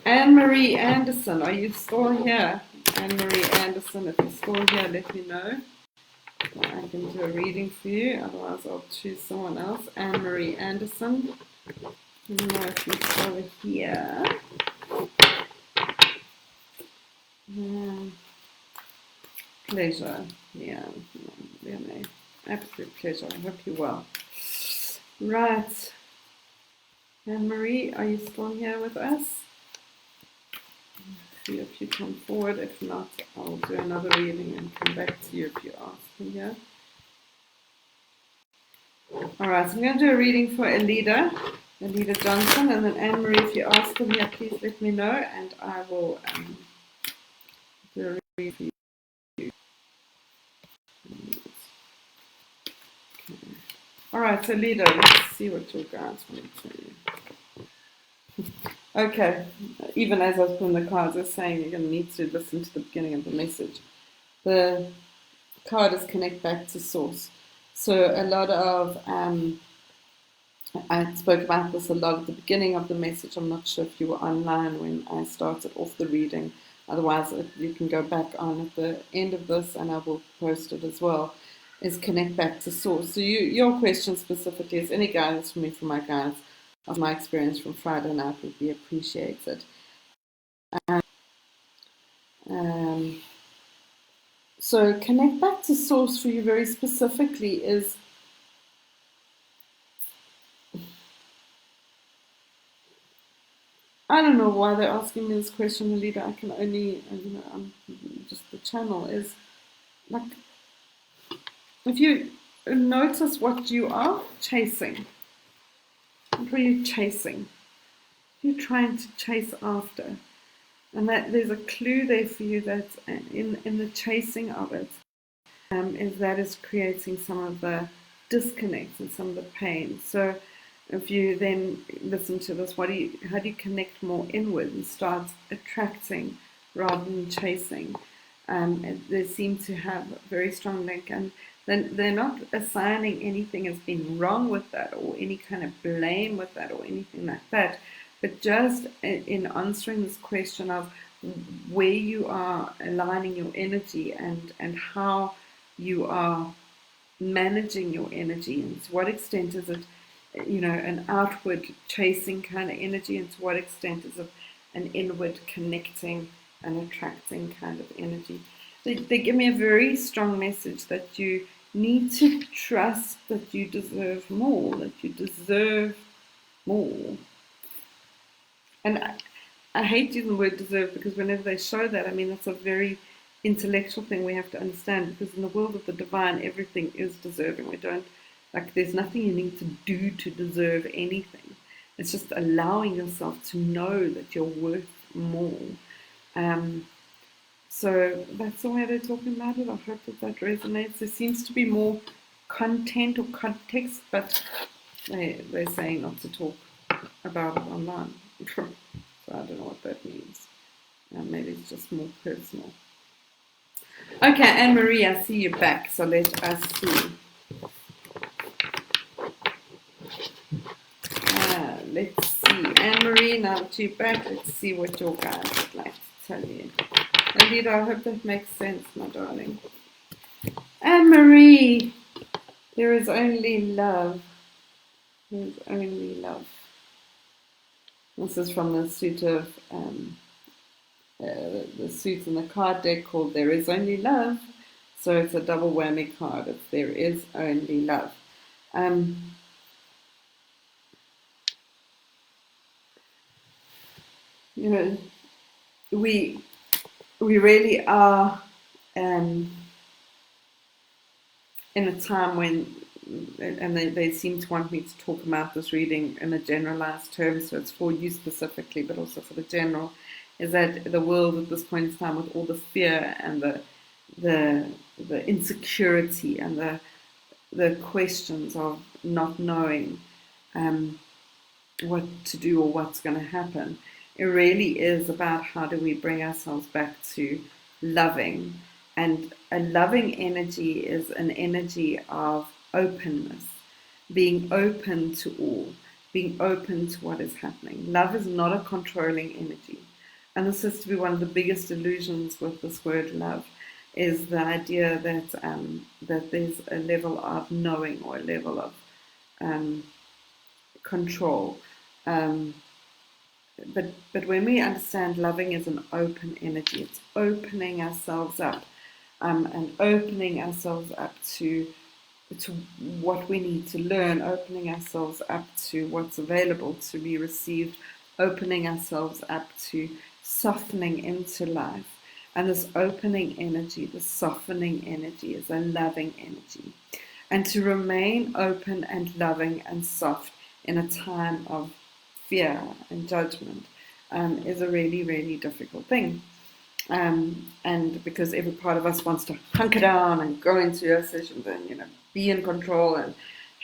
Anne-Marie Anderson, are you still here? Anne-Marie Anderson, if you're still here, let me know. I can do a reading for you, otherwise I'll choose someone else. Anne-Marie Anderson. I don't know if it's over here. Pleasure. Yeah, really. Absolute pleasure. I hope you're well. Right. Anne-Marie, are you still here with us? See if you come forward. If not, I'll do another reading and come back to you if you ask me here. All right, so I'm going to do a reading for Alida Johnson, and then Anne-Marie, if you ask them here, please let me know, and I will do a reading for you. Okay. All right, so Alida, let's see what your guides want to tell you. Okay, even as I was putting the cards, I was saying you're going to need to listen to the beginning of the message. The card is connect back to source. So a lot of, I spoke about this a lot at the beginning of the message. I'm not sure if you were online when I started off the reading. Otherwise, you can go back on at the end of this and I will post it as well, is connect back to source. So your question specifically is any guidance from me for my guides of my experience from Friday night would be appreciated. So connect back to source for you very specifically is I don't know why they're asking me this question, Alida. I can only, I'm just the channel is like if you notice what you are chasing, what are you chasing? You're trying to chase after, and that there's a clue there for you that in the chasing of it is that is creating some of the disconnect and some of the pain. So if you then listen to this, how do you connect more inward and start attracting rather than chasing? They seem to have a very strong link, and then they're not assigning anything as being wrong with that or any kind of blame with that or anything like that, but just in answering this question of where you are aligning your energy and how you are managing your energy, and to what extent is it an outward chasing kind of energy, and to what extent is it an inward connecting and attracting kind of energy. They give me a very strong message that you need to trust that you deserve more, that you deserve more. And I hate using the word deserve because whenever they show that, I mean, that's a very intellectual thing we have to understand, because in the world of the divine, everything is deserving. We don't, there's nothing you need to do to deserve anything. It's just allowing yourself to know that you're worth more. So that's the way they're talking about it. I hope that resonates. There seems to be more content or context, but they're saying not to talk about it online. So I don't know what that means. Maybe it's just more personal. Okay, Anne-Marie, I see you back, so let us see. Let's see. Anne-Marie, now that you're back, let's see what your guys would like to tell you. Alida, I hope that makes sense, my darling. Anne-Marie, there is only love. There is only love. This is from the suit of the suit in the card deck called There Is Only Love. So it's a double whammy card. It's There Is Only Love. We really are in a time when, and they seem to want me to talk about this reading in a generalized term, so it's for you specifically, but also for the general, is that the world at this point in time, with all the fear and the insecurity and the questions of not knowing what to do or what's going to happen, it really is about how do we bring ourselves back to loving. And a loving energy is an energy of openness, being open to all, being open to what is happening. Love is not a controlling energy. And this has to be one of the biggest illusions with this word love, is the idea that that there's a level of knowing or a level of control. But when we understand loving is an open energy, it's opening ourselves up and opening ourselves up to what we need to learn, opening ourselves up to what's available to be received, opening ourselves up to softening into life. And this opening energy, the softening energy, is a loving energy. And to remain open and loving and soft in a time of fear and judgment is a really, really difficult thing. And because every part of us wants to hunker down and go into our sessions and be in control and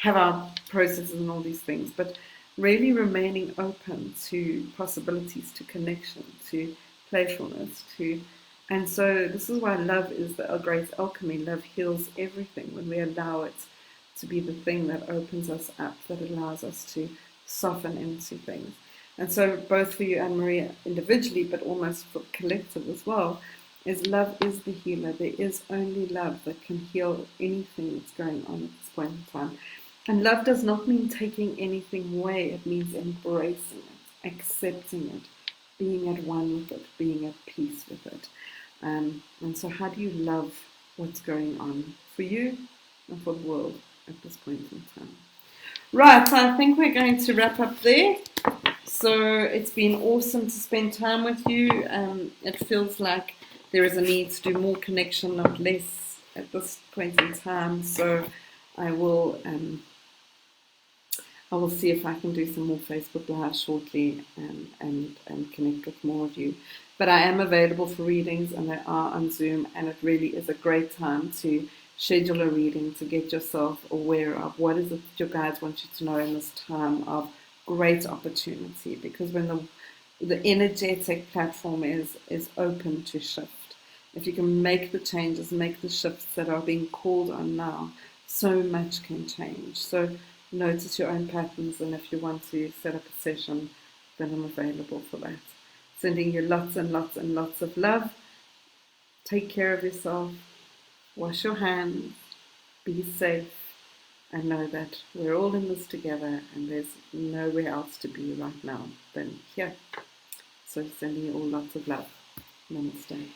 have our processes and all these things, but really remaining open to possibilities, to connection, to playfulness, and so this is why love is the great alchemy. Love heals everything when we allow it to be the thing that opens us up, that allows us to soften into things. And so both for you and Maria individually, but almost for the collective as well, is love is the healer. There is only love that can heal anything that's going on at this point in time. And love does not mean taking anything away. It means embracing it, accepting it, being at one with it, being at peace with it. And so how do you love what's going on for you and for the world at this point in time? Right, so I think we're going to wrap up there. So it's been awesome to spend time with you. It feels like there is a need to do more connection, not less, at this point in time. So I will see if I can do some more Facebook Live shortly and connect with more of you. But I am available for readings, and they are on Zoom, and it really is a great time to schedule a reading to get yourself aware of what is it that your guides want you to know in this time of great opportunity. Because when the energetic platform is open to shift, if you can make the changes, make the shifts that are being called on now, so much can change. So notice your own patterns, and if you want to set up a session, then I'm available for that. Sending you lots and lots and lots of love. Take care of yourself. Wash your hands. Be safe. And know that we're all in this together, and there's nowhere else to be right now than here. So sending you all lots of love. Namaste.